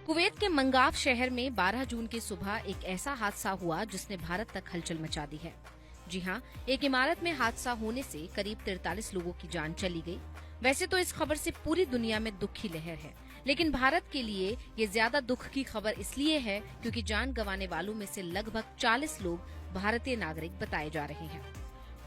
Kuwait के मंगाफ शहर में 12 जून की सुबह एक ऐसा हादसा हुआ जिसने भारत तक हलचल मचा दी है। जी हां, एक इमारत में हादसा होने से करीब 43 लोगों की जान चली गई। वैसे तो इस खबर से पूरी दुनिया में दुख की लहर है, लेकिन भारत के लिए ये ज्यादा दुख की खबर इसलिए है क्योंकि जान गंवाने वालों में से लगभग 40 लोग भारतीय नागरिक बताए जा रहे हैं।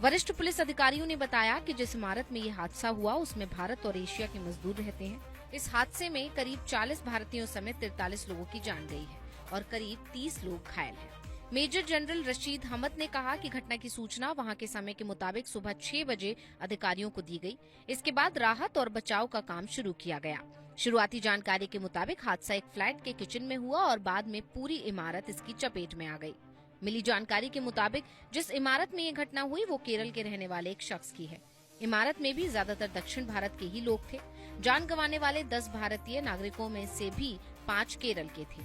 वरिष्ठ पुलिस अधिकारियों ने बताया कि जिस इमारत में ये हादसा हुआ उसमें भारत और एशिया के मजदूर रहते हैं। इस हादसे में करीब 40 भारतीयों समेत 43 लोगों की जान गई है और करीब 30 लोग घायल हैं। मेजर जनरल रशीद हमद ने कहा कि घटना की सूचना वहां के समय के मुताबिक सुबह 6 बजे अधिकारियों को दी गई। इसके बाद राहत और बचाव का काम शुरू किया गया। शुरुआती जानकारी के मुताबिक हादसा एक फ्लैट के किचन में हुआ और बाद में पूरी इमारत इसकी चपेट में आ गई। मिली जानकारी के मुताबिक जिस इमारत में ये घटना हुई वो केरल के रहने वाले एक शख्स की है। इमारत में भी ज्यादातर दक्षिण भारत के ही लोग थे। जान गंवाने वाले 10 भारतीय नागरिकों में से भी 5 केरल के थे।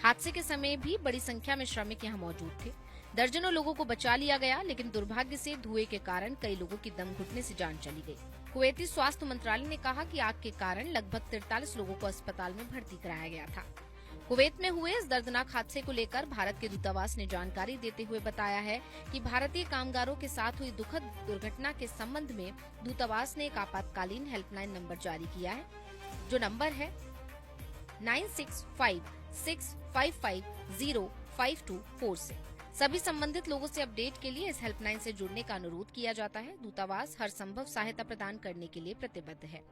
हादसे के समय भी बड़ी संख्या में श्रमिक यहाँ मौजूद थे। दर्जनों लोगों को बचा लिया गया, लेकिन दुर्भाग्य से धुएं के कारण कई लोगों की दम घुटने से जान चली गई। कुवैती स्वास्थ्य मंत्रालय ने कहा कि आग के कारण लगभग 43 लोगों को अस्पताल में भर्ती कराया गया था। कुवैत में हुए इस दर्दनाक हादसे को लेकर भारत के दूतावास ने जानकारी देते हुए बताया है कि भारतीय कामगारों के साथ हुई दुखद दुर्घटना के संबंध में दूतावास ने एक आपातकालीन हेल्पलाइन नंबर जारी किया है, जो नंबर है 9656550524 से। सभी संबंधित लोगों से अपडेट के लिए इस हेल्पलाइन से जुड़ने का अनुरोध किया जाता है। दूतावास हर संभव सहायता प्रदान करने के लिए प्रतिबद्ध है।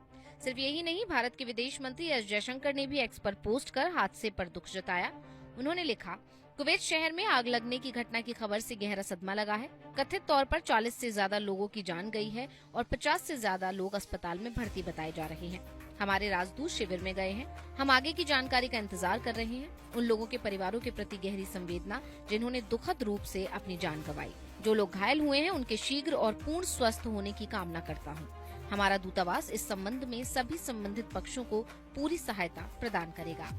सिर्फ यही नहीं, भारत के विदेश मंत्री एस जयशंकर ने भी एक्स पर पोस्ट कर हादसे पर दुख जताया। उन्होंने लिखा, कुवैत शहर में आग लगने की घटना की खबर से गहरा सदमा लगा है। कथित तौर पर 40 से ज्यादा लोगों की जान गई है और 50 से ज्यादा लोग अस्पताल में भर्ती बताए जा रहे हैं। हमारे राजदूत शिविर में गए हैं। हम आगे की जानकारी का इंतजार कर रहे हैं। उन लोगों के परिवारों के प्रति गहरी संवेदना जिन्होंने दुखद रूप से अपनी जान गंवाई। जो लोग घायल हुए हैं उनके शीघ्र और पूर्ण स्वस्थ होने की कामना करता हूँ। हमारा दूतावास इस संबंध में सभी संबंधित पक्षों को पूरी सहायता प्रदान करेगा।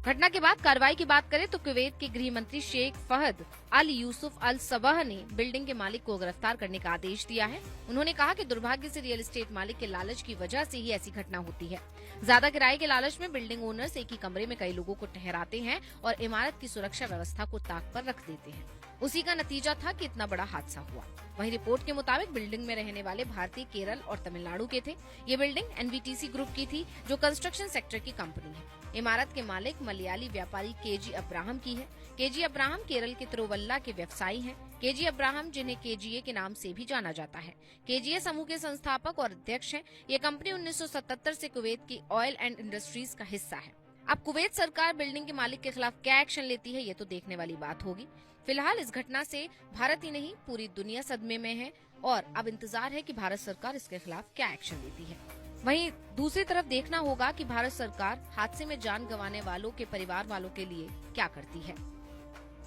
घटना के बाद कार्रवाई की बात करें तो कुवैत के गृह मंत्री शेख फहद अल यूसुफ अल सबह ने बिल्डिंग के मालिक को गिरफ्तार करने का आदेश दिया है। उन्होंने कहा कि दुर्भाग्य से रियल एस्टेट मालिक के लालच की वजह से ही ऐसी घटना होती है। ज्यादा किराए के लालच में बिल्डिंग ओनर्स एक ही कमरे में कई लोगों को ठहराते हैं और इमारत की सुरक्षा व्यवस्था को ताक पर रख देते हैं। उसी का नतीजा था कि इतना बड़ा हादसा हुआ। वहीं रिपोर्ट के मुताबिक बिल्डिंग में रहने वाले भारतीय केरल और तमिलनाडु के थे। ये बिल्डिंग एनवीटीसी ग्रुप की थी, जो कंस्ट्रक्शन सेक्टर की कंपनी है। इमारत के मालिक मलयाली व्यापारी केजी अब्राहम की है। केजी अब्राहम केरल के तिरुवल्ला के व्यवसायी हैं। केजी अब्राहम, जिन्हें केजीए के नाम से भी जाना जाता है, केजीए समूह के संस्थापक और अध्यक्ष हैं। ये कंपनी 1977 से कुवैत की ऑयल एंड इंडस्ट्रीज का हिस्सा है। अब कुवैत सरकार बिल्डिंग के मालिक के खिलाफ क्या एक्शन लेती है, ये तो देखने वाली बात होगी। फिलहाल इस घटना से भारत ही नहीं पूरी दुनिया सदमे में है और अब इंतजार है कि भारत सरकार इसके खिलाफ क्या एक्शन लेती है। वहीं दूसरी तरफ देखना होगा कि भारत सरकार हादसे में जान गंवाने वालों के परिवार वालों के लिए क्या करती है।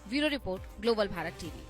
Bureau report, global Bharat TV.